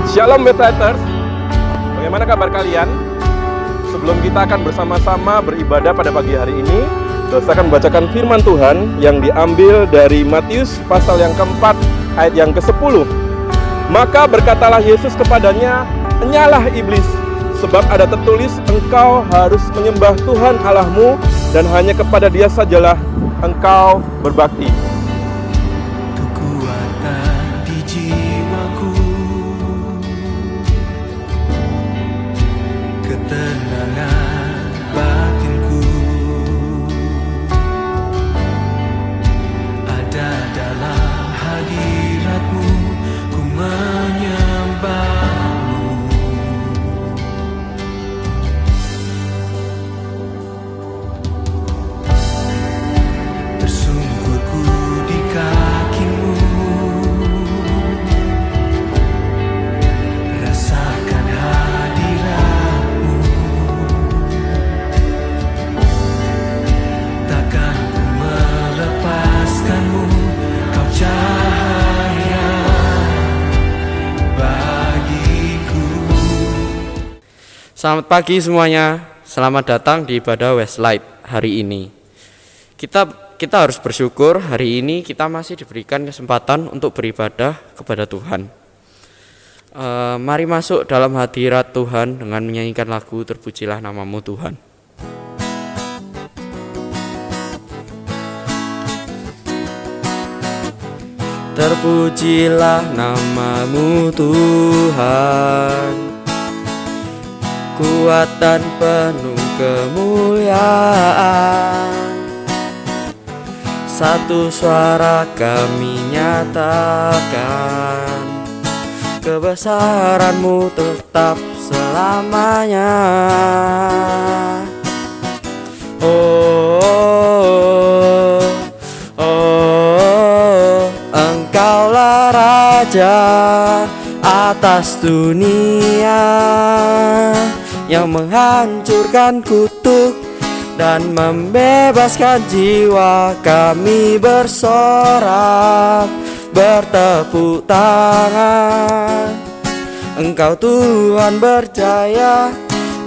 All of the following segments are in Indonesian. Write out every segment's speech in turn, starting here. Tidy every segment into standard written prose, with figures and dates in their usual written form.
Shalom Bethlighters, bagaimana kabar kalian? Sebelum kita akan bersama-sama beribadah pada pagi hari ini, Dosa akan membacakan firman Tuhan yang diambil dari Matius pasal yang keempat ayat yang ke-10. Maka berkatalah Yesus kepadanya, "Enyalah iblis, sebab ada tertulis, engkau harus menyembah Tuhan Allahmu dan hanya kepada Dia sajalah engkau berbakti." Kekuatan di jiwaku, ketenangan batinku ada dalam hadirat-Mu, ku menyembah-Mu. Tersungkurku di kaki-Mu, rasakan hadirat-Mu. Takkan ku melepaskan-Mu, Kau cahaya bagiku. Selamat pagi semuanya, selamat datang di ibadah Westlight hari ini. Kita harus bersyukur hari ini kita masih diberikan kesempatan untuk beribadah kepada Tuhan. Mari masuk dalam hadirat Tuhan dengan menyanyikan lagu Terpujilah Namamu Tuhan. Terpujilah namamu Tuhan, kuat dan penuh kemuliaan. Satu suara kami nyatakan, kebesaran-Mu tetap selamanya. Oh, Engkaulah Raja atas dunia, yang menghancurkan kutuk dan membebaskan jiwa. Kami bersorak, bertepuk tangan. Engkau Tuhan berjaya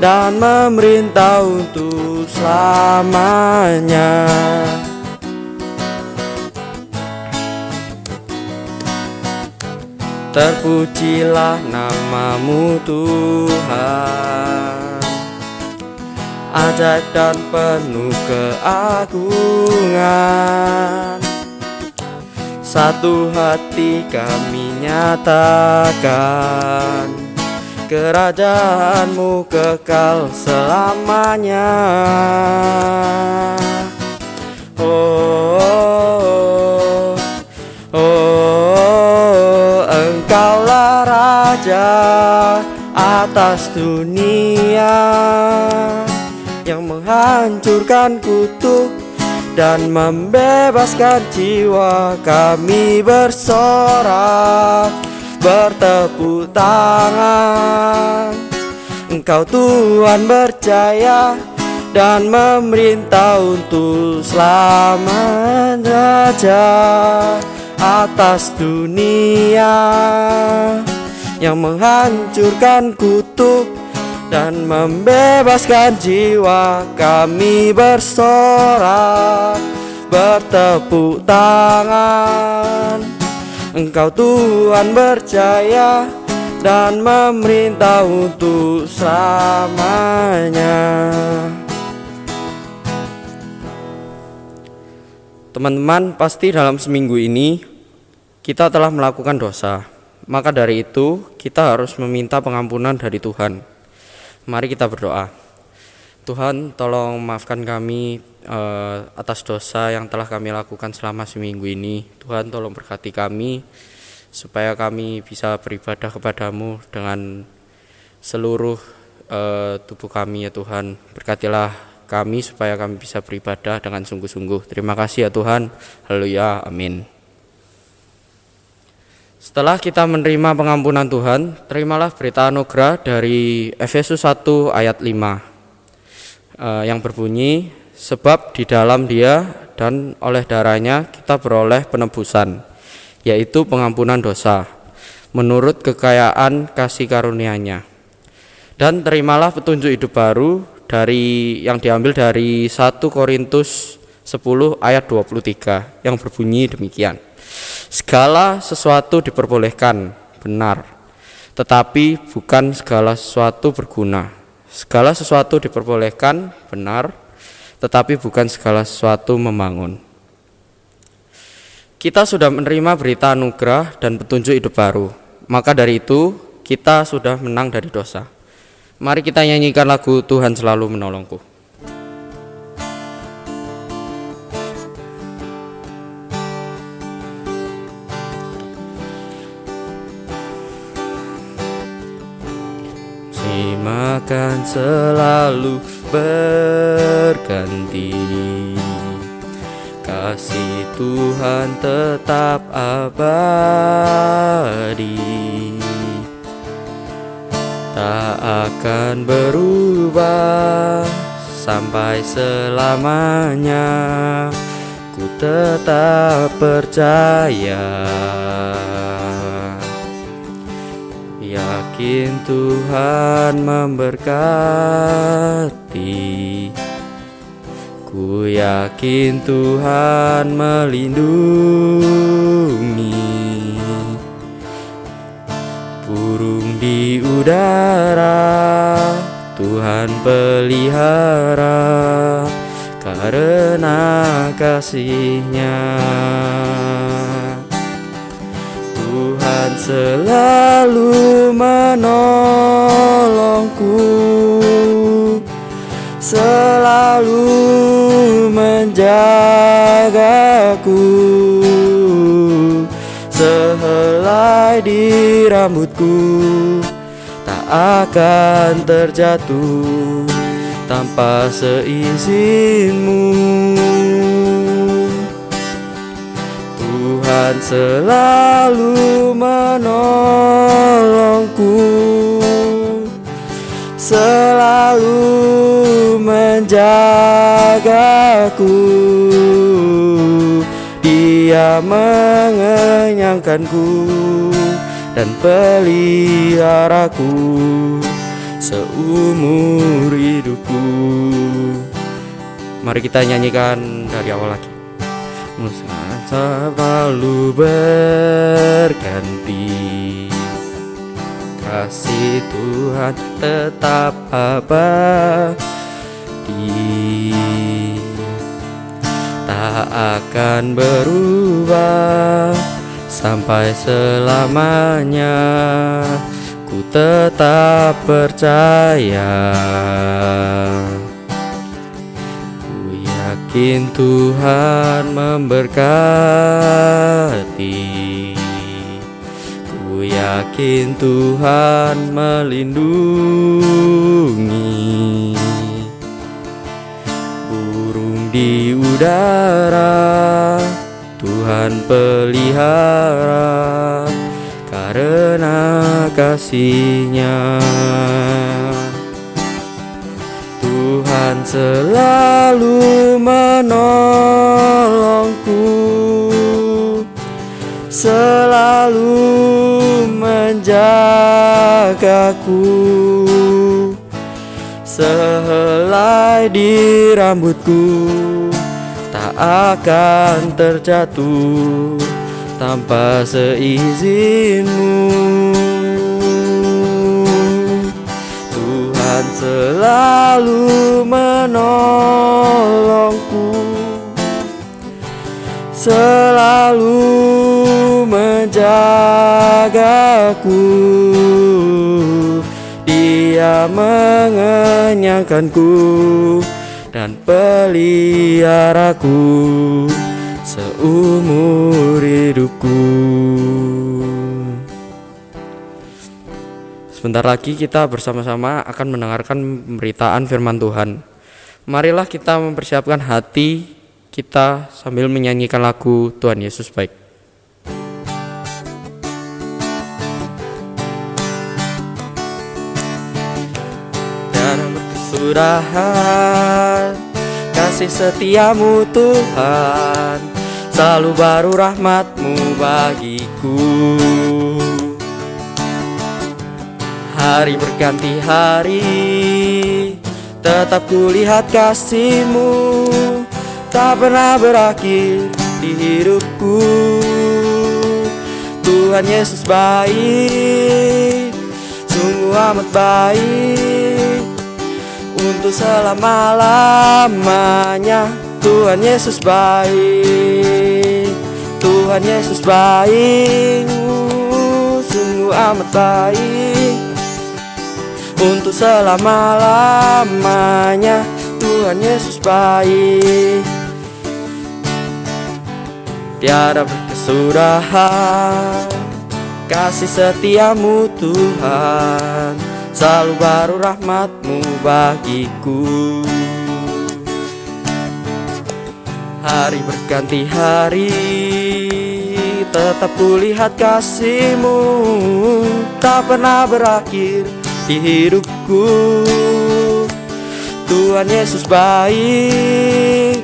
dan memerintah untuk selamanya. Terpujilah namamu Tuhan, ajaib dan penuh keagungan. Satu hati kami nyatakan, kerajaan-Mu kekal selamanya. Engkaulah Raja atas dunia, yang menghancurkan kutuk dan membebaskan jiwa. Kami bersorak, bertepuk tangan. Engkau Tuhan berjaya dan memerintah untuk selamanya. Raja atas dunia, yang menghancurkan kutuk dan membebaskan jiwa. Kami bersorak, bertepuk tangan. Engkau Tuhan berjaya dan memerintah untuk selamanya. Teman-teman, pasti dalam seminggu ini kita telah melakukan dosa. Maka dari itu kita harus meminta pengampunan dari Tuhan. Mari kita berdoa. Tuhan, tolong maafkan kami atas dosa yang telah kami lakukan selama seminggu ini. Tuhan, tolong berkati kami supaya kami bisa beribadah kepadamu dengan seluruh tubuh kami ya Tuhan. Berkatilah kami supaya kami bisa beribadah dengan sungguh-sungguh. Terima kasih ya Tuhan. Haleluya, amin. Setelah kita menerima pengampunan Tuhan, terimalah berita anugerah dari Efesus 1 ayat 5 yang berbunyi, sebab di dalam Dia dan oleh darahnya kita beroleh penebusan, yaitu pengampunan dosa, menurut kekayaan kasih karunia-Nya. Dan terimalah petunjuk hidup baru yang diambil dari 1 Korintus 10 ayat 23 yang berbunyi demikian. Segala sesuatu diperbolehkan, benar, tetapi bukan segala sesuatu berguna. Segala sesuatu diperbolehkan, benar, tetapi bukan segala sesuatu membangun. Kita sudah menerima berita anugerah dan petunjuk hidup baru. Maka dari itu, kita sudah menang dari dosa. Mari kita nyanyikan lagu Tuhan Selalu Menolongku. Makan selalu berganti, kasih Tuhan tetap abadi, tak akan berubah sampai selamanya. Ku tetap percaya, yakin Tuhan memberkati. Ku yakin Tuhan melindungi. Burung di udara Tuhan pelihara, karena kasih-Nya. Tuhan selalu menolongku, selalu menjagaku, sehelai di rambutku tak akan terjatuh tanpa seizinmu. Tuhan selalu menolongku, selalu menjagaku. Dia mengenyangkanku dan peliharaku seumur hidupku. Mari kita nyanyikan dari awal lagi. Selalu berganti, kasih Tuhan tetap abadi, tak akan berubah sampai selamanya. Ku tetap percaya, yakin Tuhan memberkati. Ku yakin Tuhan melindungi. Burung di udara Tuhan pelihara, karena kasih-Nya. Tuhan selalu menolongku, selalu menjagaku, sehelai di rambutku tak akan terjatuh tanpa seizinmu. Tuhan selalu menolongku, selalu menjagaku. Dia mengenyangkanku dan peliharaku seumur hidupku. Sebentar lagi kita bersama-sama akan mendengarkan pemberitaan firman Tuhan. Marilah kita mempersiapkan hati kita sambil menyanyikan lagu Tuhan Yesus Baik. Dan berkesudahan kasih setiamu Tuhan, selalu baru rahmat-Mu bagiku. Hari berganti hari, tetap kulihat kasih-Mu tak pernah berakhir di hidupku. Tuhan Yesus baik, sungguh amat baik, untuk selama-lamanya. Tuhan Yesus baik, Tuhan Yesus baik, sungguh amat baik, untuk selama-lamanya. Tuhan Yesus baik. Tiada berkesudahan kasih setia-Mu Tuhan, selalu baru rahmat-Mu bagiku. Hari berganti hari, tetap kulihat kasih-Mu tak pernah berakhir di hidupku. Tuhan Yesus baik,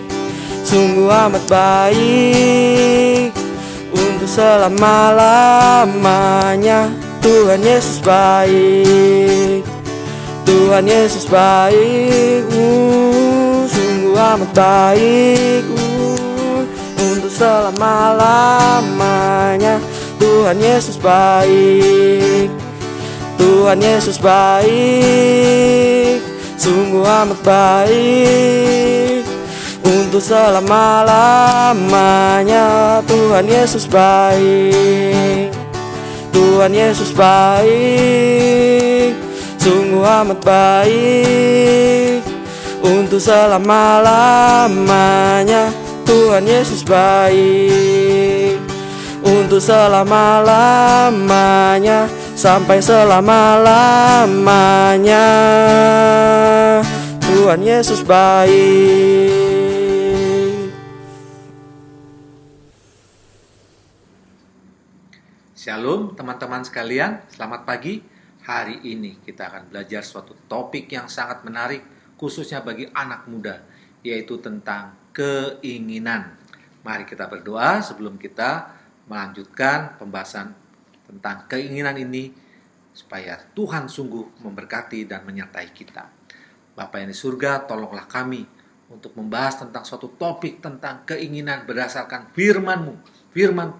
sungguh amat baik, untuk selama-lamanya. Tuhan Yesus baik, Tuhan Yesus baik, sungguh amat baik, untuk selama-lamanya. Tuhan Yesus baik, Tuhan Yesus baik, sungguh amat baik, untuk selama-lamanya. Tuhan Yesus baik, Tuhan Yesus baik, sungguh amat baik, untuk selama-lamanya. Tuhan Yesus baik, untuk selama-lamanya, sampai selama-lamanya. Tuhan Yesus baik. Shalom teman-teman sekalian, selamat pagi. Hari ini kita akan belajar suatu topik yang sangat menarik, khususnya bagi anak muda, yaitu tentang keinginan. Mari kita berdoa sebelum kita melanjutkan pembahasan tentang keinginan ini, supaya Tuhan sungguh memberkati dan menyertai kita. Bapa yang di surga, tolonglah kami untuk membahas tentang suatu topik tentang keinginan berdasarkan firman-Mu, firman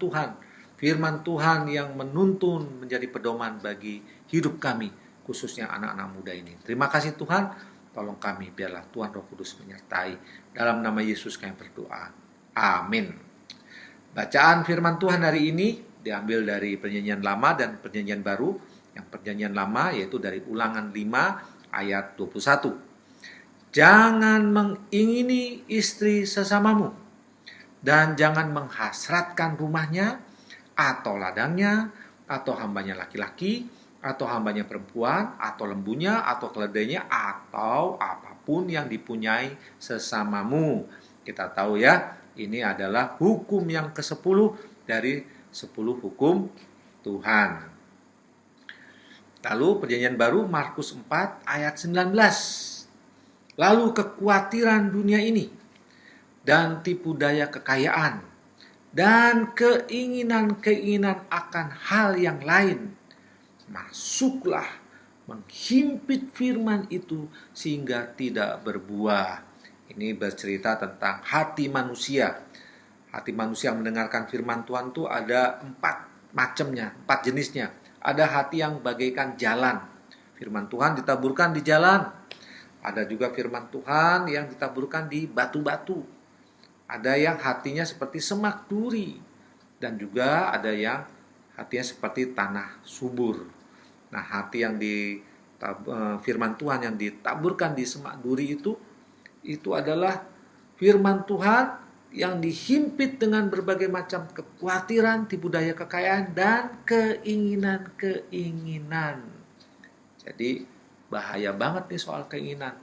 Tuhan yang menuntun menjadi pedoman bagi hidup kami, khususnya anak-anak muda ini. Terima kasih Tuhan, tolong kami, biarlah Tuhan Roh Kudus menyertai. Dalam nama Yesus kami berdoa. Amin. Bacaan firman Tuhan hari ini diambil dari Perjanjian Lama dan Perjanjian Baru. Yang Perjanjian Lama yaitu dari Ulangan 5 ayat 21. Jangan mengingini istri sesamamu, dan jangan menghasratkan rumahnya, atau ladangnya, atau hambanya laki-laki, atau hambanya perempuan, atau lembunya, atau keledainya, atau apapun yang dipunyai sesamamu. Kita tahu ya, ini adalah hukum yang ke-10 dari 10 hukum Tuhan. Lalu Perjanjian Baru Markus 4 ayat 19. Lalu kekhawatiran dunia ini dan tipu daya kekayaan dan keinginan-keinginan akan hal yang lain, masuklah menghimpit firman itu sehingga tidak berbuah. Ini bercerita tentang hati manusia. Hati manusia yang mendengarkan firman Tuhan itu ada 4 macamnya, 4 jenisnya. Ada hati yang bagaikan jalan. Firman Tuhan ditaburkan di jalan. Ada juga firman Tuhan yang ditaburkan di batu-batu. Ada yang hatinya seperti semak duri. Dan juga ada yang hatinya seperti tanah subur. Nah, hati yang firman Tuhan yang ditaburkan di semak duri itu adalah firman Tuhan yang dihimpit dengan berbagai macam kekhawatiran, tipu daya kekayaan, dan keinginan-keinginan. Jadi bahaya banget nih soal keinginan.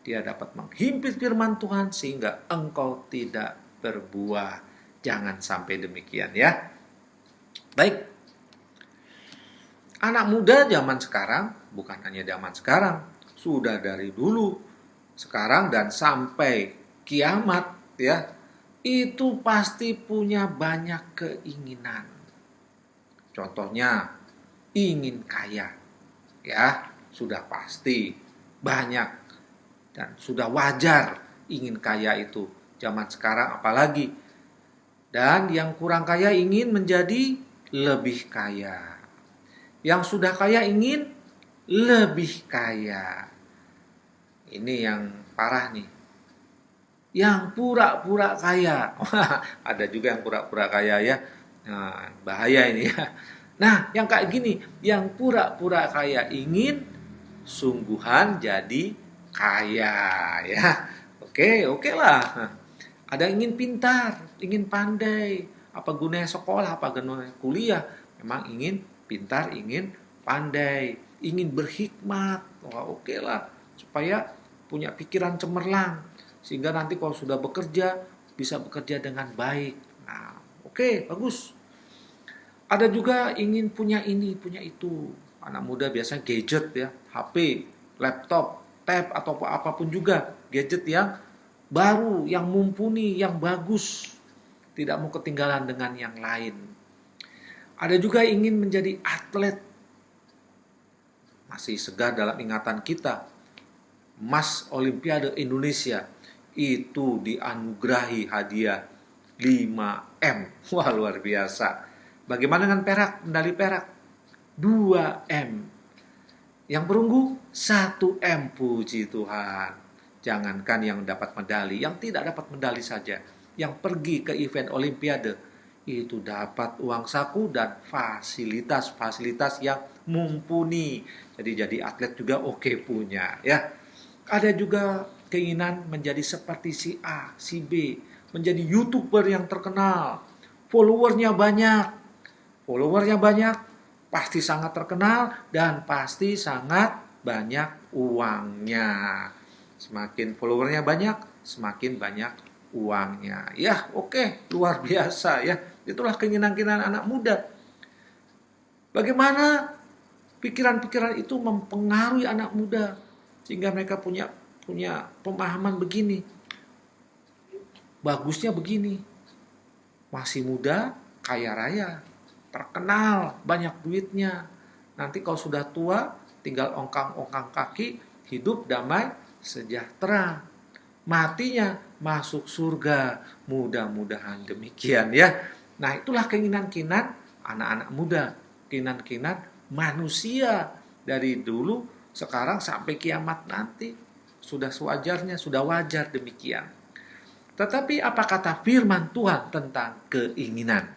Dia dapat menghimpit firman Tuhan sehingga engkau tidak berbuah. Jangan sampai demikian ya. Baik. Anak muda zaman sekarang, bukan hanya zaman sekarang, sudah dari dulu, sekarang dan sampai kiamat ya, itu pasti punya banyak keinginan. Contohnya ingin kaya Ya, sudah pasti banyak dan sudah wajar ingin kaya itu. Zaman sekarang apalagi. Dan yang kurang kaya ingin menjadi lebih kaya. Yang sudah kaya ingin lebih kaya. Ini yang parah nih. Yang pura-pura kaya. Ada juga yang pura-pura kaya ya. Nah, bahaya ini ya. Nah, yang kayak gini, yang pura-pura kaya ingin sungguhan jadi kaya ya. Oke lah. Ada yang ingin pintar, ingin pandai. Apa gunanya sekolah, apa gunanya kuliah? Memang ingin pintar, ingin pandai, ingin berhikmat. Wah, oke lah. Supaya punya pikiran cemerlang. Sehingga nanti kalau sudah bekerja, bisa bekerja dengan baik. Nah, oke, bagus. Ada juga ingin punya ini, punya itu. Anak muda biasanya gadget ya, HP, laptop, tab, atau apapun juga. Gadget yang baru, yang mumpuni, yang bagus. Tidak mau ketinggalan dengan yang lain. Ada juga ingin menjadi atlet. Masih segar dalam ingatan kita. Emas Olimpiade Indonesia itu dianugerahi hadiah 5M. Wah, luar biasa. Bagaimana dengan perak, medali perak? 2M. Yang perunggu 1M, puji Tuhan. Jangankan yang dapat medali, yang tidak dapat medali saja, yang pergi ke event Olimpiade itu dapat uang saku dan fasilitas-fasilitas yang mumpuni. Jadi atlet juga oke punya ya. Ada juga keinginan menjadi seperti si A, si B, menjadi YouTuber yang terkenal. Followernya banyak, pasti sangat terkenal dan pasti sangat banyak uangnya. Semakin followernya banyak, semakin banyak uangnya. Ya, oke, luar biasa ya. Itulah keinginan-keinginan anak muda. Bagaimana pikiran-pikiran itu mempengaruhi anak muda sehingga mereka punya pemahaman begini. Bagusnya begini. Masih muda, kaya raya, terkenal, banyak duitnya. Nanti kalau sudah tua, tinggal ongkang-ongkang kaki, hidup damai, sejahtera. Matinya masuk surga. Mudah-mudahan demikian ya. Nah, itulah keinginan-keinginan anak-anak muda. Keinginan-keinginan manusia dari dulu, sekarang sampai kiamat nanti. Sudah sewajarnya, sudah wajar demikian. Tetapi apa kata firman Tuhan tentang keinginan?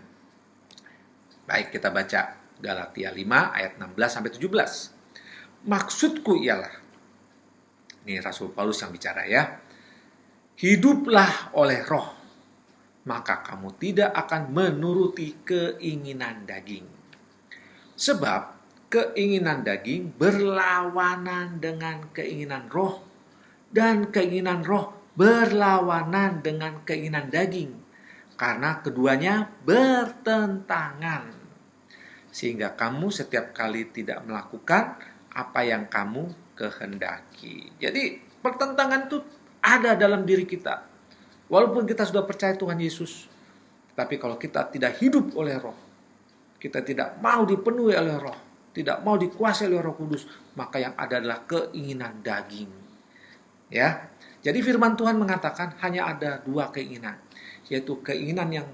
Baik, kita baca Galatia 5 ayat 16 sampai 17. Maksudku ialah, ini Rasul Paulus yang bicara ya. Hiduplah oleh roh, maka kamu tidak akan menuruti keinginan daging. Sebab keinginan daging berlawanan dengan keinginan roh, dan keinginan roh berlawanan dengan keinginan daging, karena keduanya bertentangan. Sehingga kamu setiap kali tidak melakukan apa yang kamu kehendaki. Jadi pertentangan itu ada dalam diri kita. Walaupun kita sudah percaya Tuhan Yesus, tapi kalau kita tidak hidup oleh roh, kita tidak mau dipenuhi oleh roh, tidak mau dikuasai oleh Roh Kudus, maka yang ada adalah keinginan daging. Ya. Jadi firman Tuhan mengatakan hanya ada dua keinginan, yaitu keinginan yang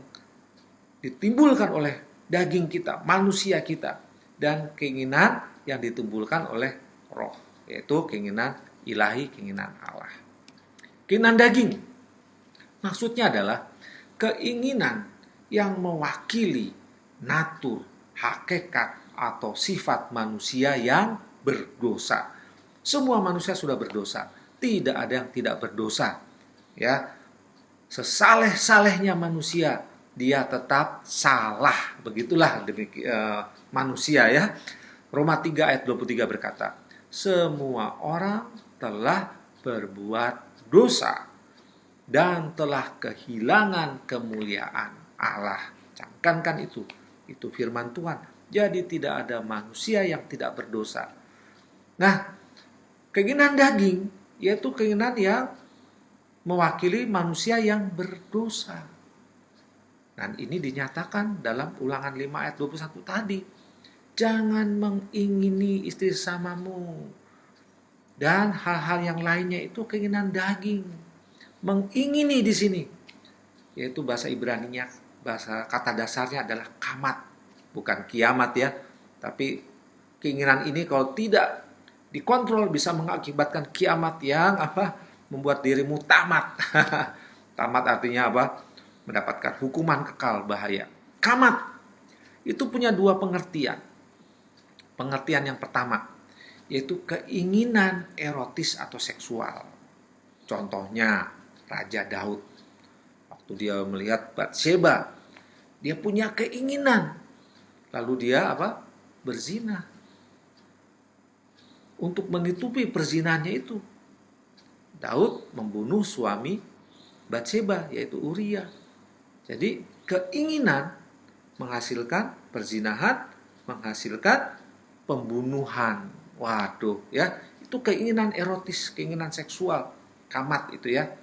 ditimbulkan oleh daging kita, manusia kita, dan keinginan yang ditimbulkan oleh roh, yaitu keinginan ilahi, keinginan Allah. Keinginan daging maksudnya adalah keinginan yang mewakili natur, hakikat, atau sifat manusia yang berdosa. Semua manusia sudah berdosa, tidak ada yang tidak berdosa. Ya, sesaleh-salehnya manusia, dia tetap salah. Begitulah manusia ya. Roma 3 ayat 23 berkata, semua orang telah berbuat dosa dan telah kehilangan kemuliaan Allah. Camkankan itu firman Tuhan. Jadi tidak ada manusia yang tidak berdosa. Nah, keinginan daging yaitu keinginan yang mewakili manusia yang berdosa. Dan ini dinyatakan dalam Ulangan 5 ayat 21 tadi. Jangan mengingini istri sesamamu. Dan hal-hal yang lainnya itu keinginan daging. Mengingini di sini, yaitu bahasa Ibraninya, bahasa kata dasarnya adalah kamat, bukan kiamat ya. Tapi keinginan ini kalau tidak dikontrol bisa mengakibatkan kiamat yang membuat dirimu tamat. Tamat artinya apa? Mendapatkan hukuman kekal, bahaya. Kamat itu punya dua pengertian. Pengertian yang pertama, yaitu keinginan erotis atau seksual. Contohnya Raja Daud. Waktu dia melihat Batseba, dia punya keinginan. Lalu dia berzina. Untuk menutupi perzinahannya itu, Daud membunuh suami Batseba, yaitu Uria. Jadi keinginan menghasilkan perzinahan, menghasilkan pembunuhan. Waduh ya, itu keinginan erotis, keinginan seksual, kamat itu ya.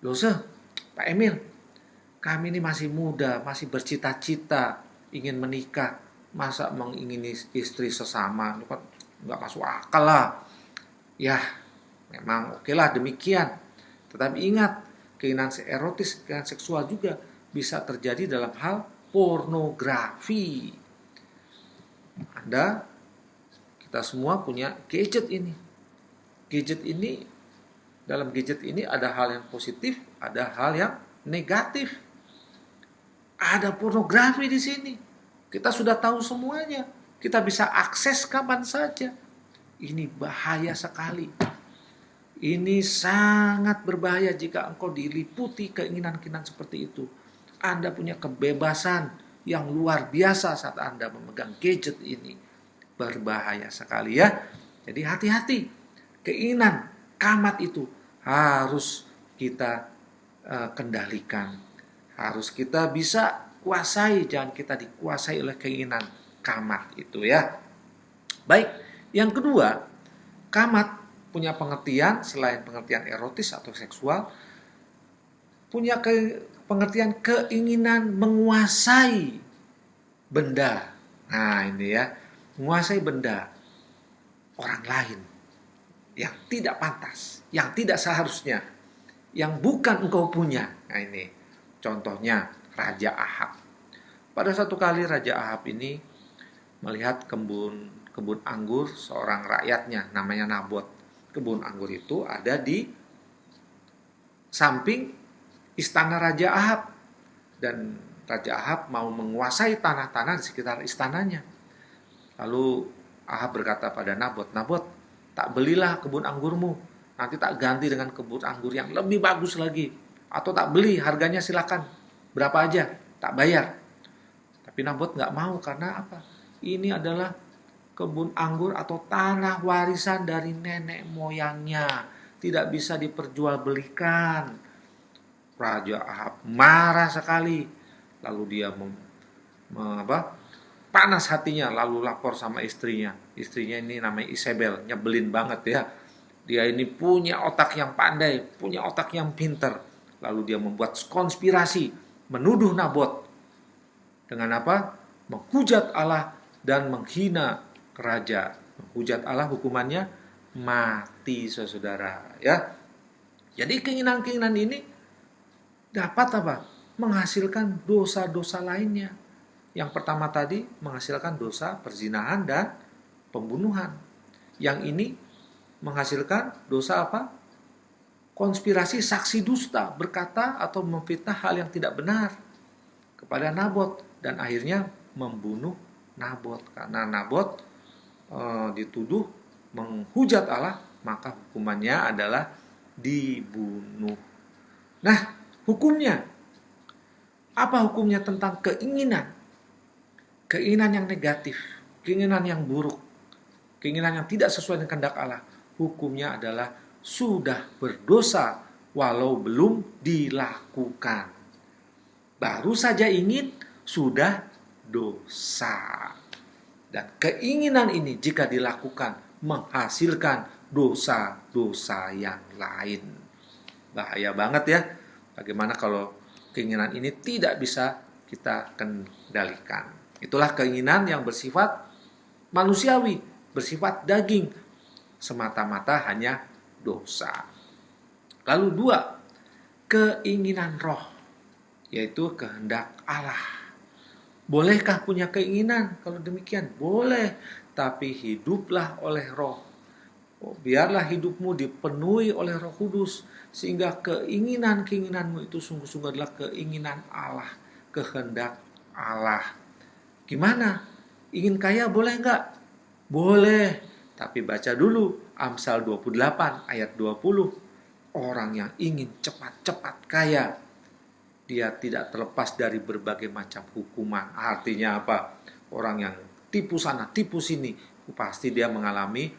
Loh Pak Emil, kami ini masih muda, masih bercita-cita ingin menikah, masa mengingini istri sesama, itu kan nggak masuk akal lah. Ya, memang oke lah demikian. Tetapi ingat, keinginan erotis, keinginan seksual juga bisa terjadi dalam hal pornografi. Kita semua punya gadget ini. Dalam gadget ini ada hal yang positif, ada hal yang negatif. Ada pornografi di sini. Kita sudah tahu semuanya. Kita bisa akses kapan saja. Ini bahaya sekali. Ini sangat berbahaya jika engkau diliputi keinginan-keinginan seperti itu. Anda punya kebebasan yang luar biasa saat Anda memegang gadget ini. Berbahaya sekali ya. Jadi hati-hati. Keinginan kamat itu harus kita kendalikan. Harus kita bisa kuasai. Jangan kita dikuasai oleh keinginan kamat itu ya. Baik. Yang kedua, kamat punya pengertian selain pengertian erotis atau seksual. Punya pengertian keinginan menguasai benda. Nah ini ya. Menguasai benda orang lain yang tidak pantas, yang tidak seharusnya, yang bukan engkau punya. Nah ini contohnya Raja Ahab. Pada satu kali Raja Ahab ini melihat kebun anggur seorang rakyatnya namanya Nabot. Kebun anggur itu ada di samping istana Raja Ahab. Dan Raja Ahab mau menguasai tanah-tanah di sekitar istananya. Lalu Ahab berkata pada Nabot, "Nabot, tak belilah kebun anggurmu. Nanti tak ganti dengan kebun anggur yang lebih bagus lagi. Atau tak beli, harganya silakan. Berapa aja, tak bayar." Tapi Nabot nggak mau karena apa? Ini adalah kebun anggur atau tanah warisan dari nenek moyangnya. Tidak bisa diperjualbelikan. Raja Ahab marah sekali. Lalu dia panas hatinya, lalu lapor sama istrinya. Istrinya ini namanya Isabel, nyebelin banget ya. Dia ini punya otak yang pandai, punya otak yang pinter. Lalu dia membuat konspirasi, menuduh Nabot. Dengan apa? Menghujat Allah dan menghina raja. Menghujat Allah hukumannya mati, saudara. Ya. Jadi keinginan-keinginan ini dapat menghasilkan dosa-dosa lainnya. Yang pertama tadi menghasilkan dosa perzinahan dan pembunuhan. Yang ini menghasilkan dosa konspirasi saksi dusta, berkata atau memfitnah hal yang tidak benar kepada Nabot. Dan akhirnya membunuh Nabot. Karena Nabot dituduh menghujat Allah, maka hukumannya adalah dibunuh. Nah, hukumnya. Apa hukumnya tentang keinginan? Keinginan yang negatif, keinginan yang buruk, keinginan yang tidak sesuai dengan kehendak Allah. Hukumnya adalah sudah berdosa walau belum dilakukan. Baru saja ingin, sudah dosa. Dan keinginan ini jika dilakukan menghasilkan dosa-dosa yang lain. Bahaya banget ya. Bagaimana kalau keinginan ini tidak bisa kita kendalikan. Itulah keinginan yang bersifat manusiawi, bersifat daging, semata-mata hanya dosa. Lalu 2, keinginan roh, yaitu kehendak Allah. Bolehkah punya keinginan? Kalau demikian, boleh. Tapi hiduplah oleh roh. Biarlah hidupmu dipenuhi oleh Roh Kudus. Sehingga keinginanmu itu sungguh-sungguh adalah keinginan Allah. Kehendak Allah. Gimana? Ingin kaya boleh nggak? Boleh. Tapi baca dulu Amsal 28 ayat 20. Orang yang ingin cepat-cepat kaya, dia tidak terlepas dari berbagai macam hukuman. Artinya apa? Orang yang tipu sana, tipu sini, pasti dia mengalami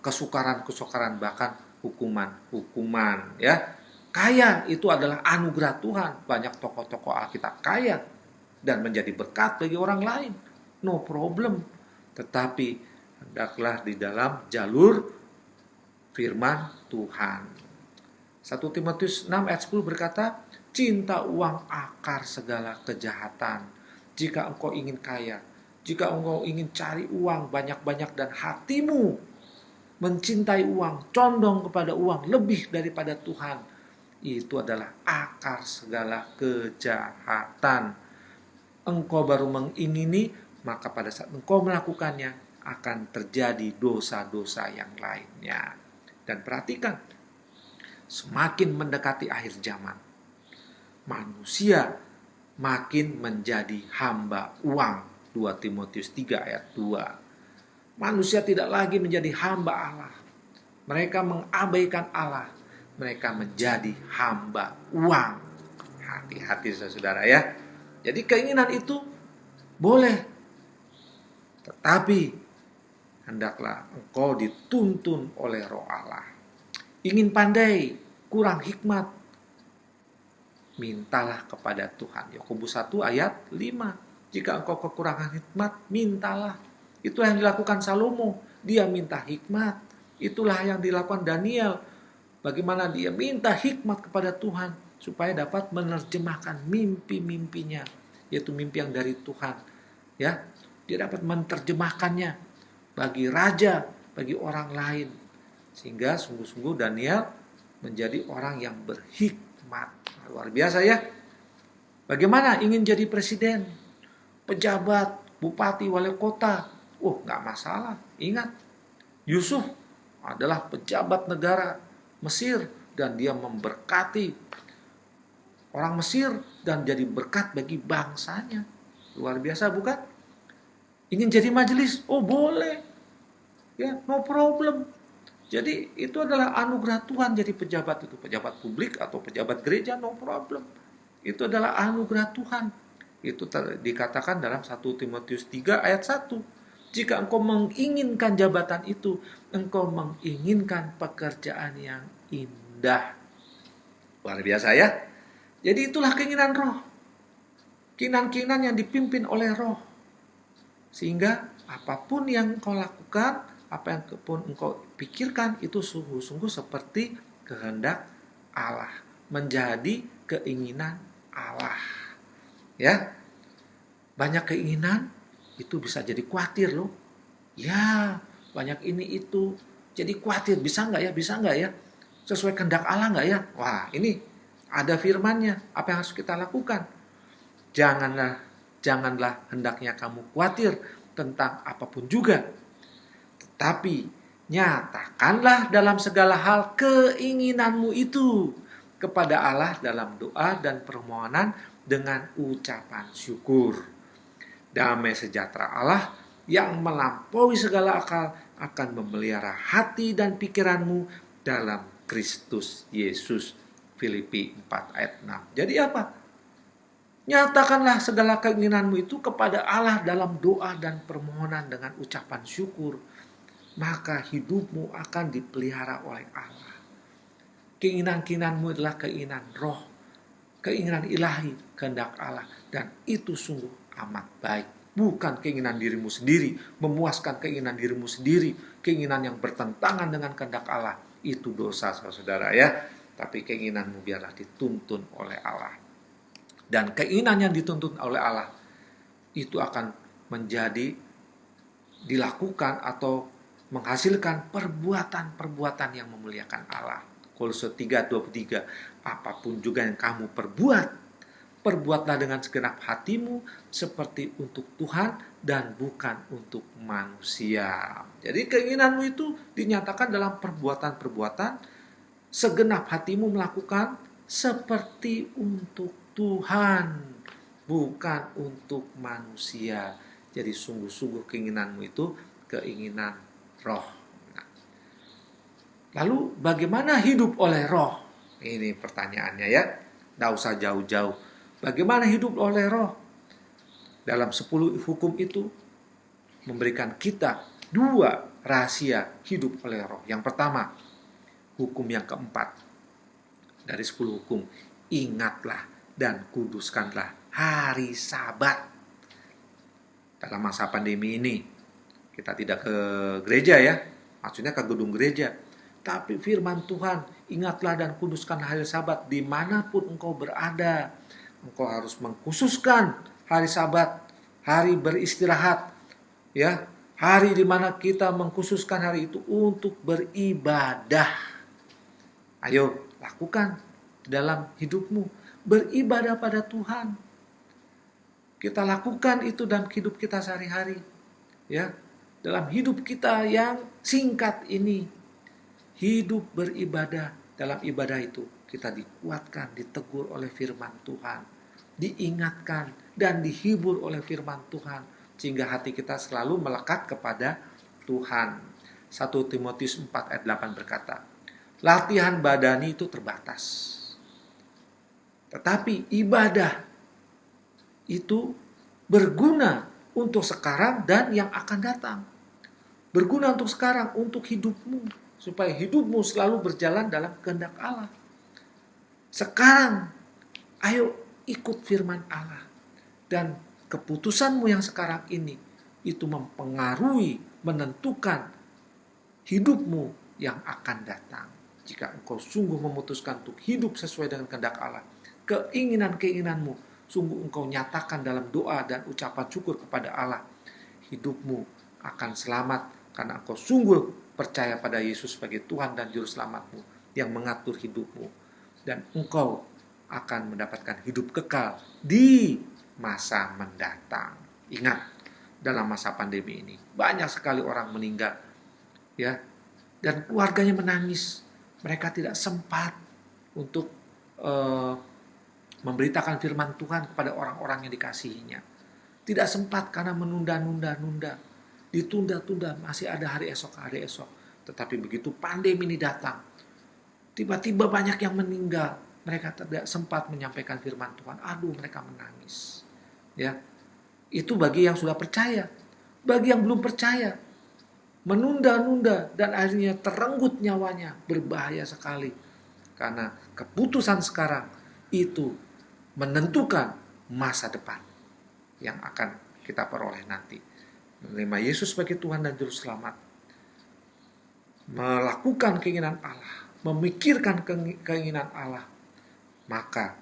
kesukaran, bahkan hukuman. Ya, kaya itu adalah anugerah Tuhan. Banyak tokoh-tokoh Alkitab kaya dan menjadi berkat bagi orang lain. No problem. Tetapi hendaklah di dalam jalur firman Tuhan. 1 Timotius 6 ayat 10 berkata, cinta uang akar segala kejahatan. Jika engkau ingin kaya, jika engkau ingin cari uang banyak-banyak dan hatimu mencintai uang, condong kepada uang lebih daripada Tuhan, itu adalah akar segala kejahatan. Engkau baru mengingini, maka pada saat engkau melakukannya akan terjadi dosa-dosa yang lainnya. Dan perhatikan, semakin mendekati akhir zaman, manusia makin menjadi hamba uang. 2 Timotius 3 ayat 2. Manusia tidak lagi menjadi hamba Allah. Mereka mengabaikan Allah. Mereka menjadi hamba uang. Hati-hati saudara ya. Jadi keinginan itu boleh. Tetapi hendaklah engkau dituntun oleh Roh Allah. Ingin pandai, kurang hikmat, mintalah kepada Tuhan. Yakobus 1 ayat 5. Jika engkau kekurangan hikmat, mintalah. Itulah yang dilakukan Salomo. Dia minta hikmat. Itulah yang dilakukan Daniel. Bagaimana dia minta hikmat kepada Tuhan supaya dapat menerjemahkan mimpi-mimpinya, yaitu mimpi yang dari Tuhan. Ya, dia dapat menerjemahkannya bagi raja, bagi orang lain. Sehingga sungguh-sungguh Daniel menjadi orang yang berhikmat. Luar biasa ya. Bagaimana ingin jadi presiden, pejabat, bupati, wali kota? Nggak masalah. Ingat, Yusuf adalah pejabat negara Mesir dan dia memberkati orang Mesir dan jadi berkat bagi bangsanya. Luar biasa bukan? Ingin jadi majelis? Boleh. Ya, no problem. Jadi itu adalah anugerah Tuhan jadi pejabat itu. Pejabat publik atau pejabat gereja, no problem. Itu adalah anugerah Tuhan. Itu dikatakan dalam 1 Timotius 3 ayat 1. Jika engkau menginginkan jabatan itu, engkau menginginkan pekerjaan yang indah. Luar biasa ya. Jadi itulah keinginan roh. Keinginan-keinginan yang dipimpin oleh roh. Sehingga apapun yang engkau lakukan, apa yang pun engkau pikirkan, itu sungguh-sungguh seperti kehendak Allah. Menjadi keinginan Allah. Ya. Banyak keinginan, itu bisa jadi khawatir loh. Ya, banyak ini itu. Jadi khawatir, bisa nggak ya? Bisa nggak ya? Sesuai kehendak Allah nggak ya? Wah, ini ada firman-Nya. Apa yang harus kita lakukan? Janganlah hendaknya kamu khawatir tentang apapun juga. Tetapi nyatakanlah dalam segala hal keinginanmu itu kepada Allah dalam doa dan permohonan dengan ucapan syukur. Damai sejahtera Allah yang melampaui segala akal akan memelihara hati dan pikiranmu dalam Kristus Yesus. Filipi 4 ayat 6. Jadi apa? Nyatakanlah segala keinginanmu itu kepada Allah dalam doa dan permohonan dengan ucapan syukur. Maka hidupmu akan dipelihara oleh Allah. Keinginan-keinginanmu adalah keinginan roh. Keinginan ilahi, kehendak Allah. Dan itu sungguh amat baik. Bukan keinginan dirimu sendiri, memuaskan keinginan dirimu sendiri, keinginan yang bertentangan dengan kehendak Allah. Itu dosa, saudara ya. Tapi keinginanmu biarlah dituntun oleh Allah. Dan keinginan yang dituntun oleh Allah itu akan menjadi dilakukan atau menghasilkan perbuatan-perbuatan yang memuliakan Allah. Kolose 3:23, apapun juga yang kamu perbuat, perbuatlah dengan segenap hatimu seperti untuk Tuhan dan bukan untuk manusia. Jadi keinginanmu itu dinyatakan dalam perbuatan-perbuatan, segenap hatimu melakukan seperti untuk Tuhan, bukan untuk manusia. Jadi sungguh-sungguh keinginanmu itu keinginan roh. Lalu bagaimana hidup oleh roh? Ini pertanyaannya ya. Tidak usah jauh-jauh. Bagaimana hidup oleh roh? Dalam 10 hukum itu memberikan kita 2 rahasia hidup oleh roh. Yang pertama, hukum yang keempat dari 10 hukum. Ingatlah dan kuduskanlah hari Sabat. Dalam masa pandemi ini, kita tidak ke gereja ya. Maksudnya ke gedung gereja. Tapi firman Tuhan, ingatlah dan kuduskan hari Sabat dimanapun engkau berada. Engkau harus mengkhususkan hari Sabat, hari beristirahat, ya, hari di mana kita mengkhususkan hari itu untuk beribadah. Ayo lakukan dalam hidupmu, beribadah pada Tuhan. Kita lakukan itu dalam hidup kita sehari-hari, ya, dalam hidup kita yang singkat ini. Hidup beribadah, dalam ibadah itu kita dikuatkan, ditegur oleh firman Tuhan, diingatkan dan dihibur oleh firman Tuhan, sehingga hati kita selalu melekat kepada Tuhan. 1 Timotius 4 ayat 8 berkata, latihan badani itu terbatas, tetapi ibadah itu berguna untuk sekarang dan yang akan datang. Berguna untuk sekarang, untuk hidupmu, supaya hidupmu selalu berjalan dalam kehendak Allah. Sekarang, ayo ikut firman Allah. Dan keputusanmu yang sekarang ini, itu mempengaruhi, menentukan hidupmu yang akan datang. Jika engkau sungguh memutuskan untuk hidup sesuai dengan kehendak Allah, keinginan-keinginanmu, sungguh engkau nyatakan dalam doa dan ucapan syukur kepada Allah, hidupmu akan selamat karena engkau sungguh percaya pada Yesus sebagai Tuhan dan Juru Selamatmu yang mengatur hidupmu. Dan engkau akan mendapatkan hidup kekal di masa mendatang. Ingat, dalam masa pandemi ini banyak sekali orang meninggal, ya, dan keluarganya menangis. Mereka tidak sempat untuk memberitakan firman Tuhan kepada orang-orang yang dikasihinya. Tidak sempat karena menunda-nunda. Ditunda-tunda, masih ada hari esok. Tetapi begitu pandemi ini datang, tiba-tiba banyak yang meninggal. Mereka tidak sempat menyampaikan firman Tuhan. Aduh, mereka menangis. Ya, itu bagi yang sudah percaya. Bagi yang belum percaya, menunda-nunda dan akhirnya terenggut nyawanya, berbahaya sekali. Karena keputusan sekarang itu menentukan masa depan yang akan kita peroleh nanti. Menerima Yesus sebagai Tuhan dan Juru Selamat, melakukan keinginan Allah, memikirkan keinginan Allah, maka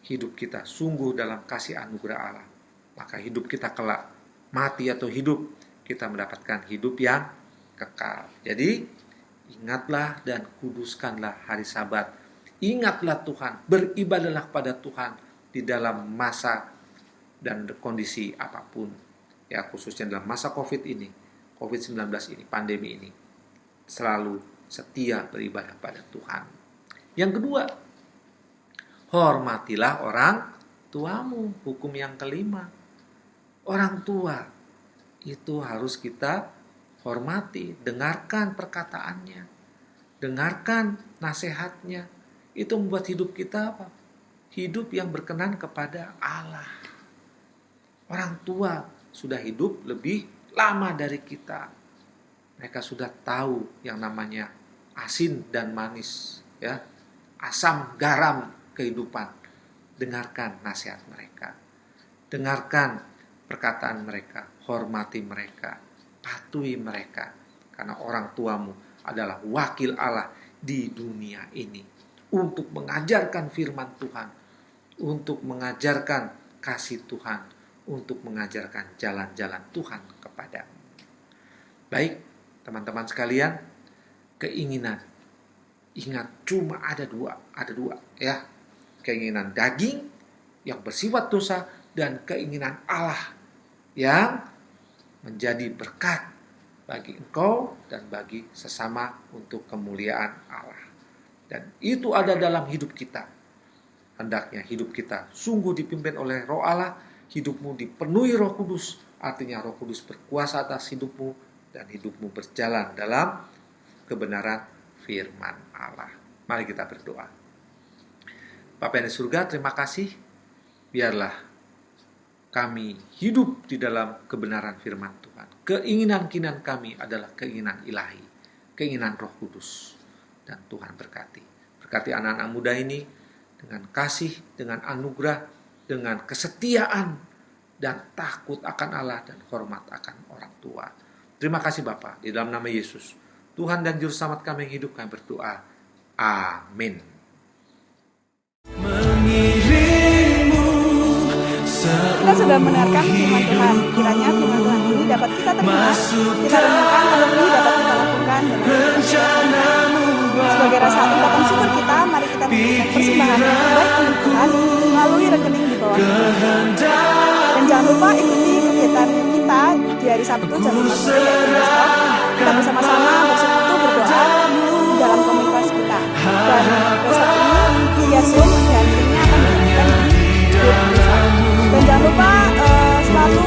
hidup kita sungguh dalam kasih anugerah Allah. Maka hidup kita kelak, mati atau hidup, kita mendapatkan hidup yang kekal. Jadi ingatlah dan kuduskanlah hari Sabat. Ingatlah Tuhan, beribadahlah pada Tuhan di dalam masa dan kondisi apapun. Ya, khususnya dalam masa COVID-19 ini, pandemi ini, selalu setia beribadah pada Tuhan. Yang kedua, hormatilah orang tuamu. Hukum yang kelima, orang tua itu harus kita hormati, dengarkan perkataannya, dengarkan nasihatnya. Itu membuat hidup kita apa? Hidup yang berkenan kepada Allah. Orang tua sudah hidup lebih lama dari kita. Mereka sudah tahu yang namanya asin dan manis, ya, asam garam kehidupan. Dengarkan nasihat mereka, dengarkan perkataan mereka, hormati mereka, patuhi mereka, karena orang tuamu adalah wakil Allah di dunia ini untuk mengajarkan firman Tuhan, untuk mengajarkan kasih Tuhan, untuk mengajarkan jalan-jalan Tuhan kepadamu. Baik, teman-teman sekalian, keinginan. Ingat, cuma ada dua ya. Keinginan daging yang bersifat dosa dan keinginan Allah yang menjadi berkat bagi engkau dan bagi sesama untuk kemuliaan Allah. Dan itu ada dalam hidup kita. Hendaknya hidup kita sungguh dipimpin oleh Roh Allah, hidupmu dipenuhi Roh Kudus, artinya Roh Kudus berkuasa atas hidupmu dan hidupmu berjalan dalam kebenaran firman Allah. Mari kita berdoa. Bapa yang di surga, terima kasih. Biarlah kami hidup di dalam kebenaran firman Tuhan. Keinginan-keinginan kami adalah keinginan ilahi, keinginan Roh Kudus. Dan Tuhan berkati. Berkati anak-anak muda ini dengan kasih, dengan anugerah, dengan kesetiaan, dan takut akan Allah dan hormat akan orang tua. Terima kasih Bapa, di dalam nama Yesus, Tuhan dan Juru Selamat kami yang hidup, kami berdoa. Amin. Kita sudah mendengarkan firman Tuhan. Kiranya firman Tuhan ini dapat kita terima, kita renungkan, melalui dapat kita lakukan dalam sebagai rasa ungkapan syukur kita, mari kita memberikan persembahan yang terbaik untuk Tuhan melalui rekening di bawah ini. Dan jangan lupa ikuti kegiatan kita di hari Sabtu jam 5 sore yaitu besok. Kita bersama-sama bersekutu berdoa di dalam komunitas kita. Dan besok ini via Zoom dan linknya akan diberikan di grup besok. Dan jangan lupa selalu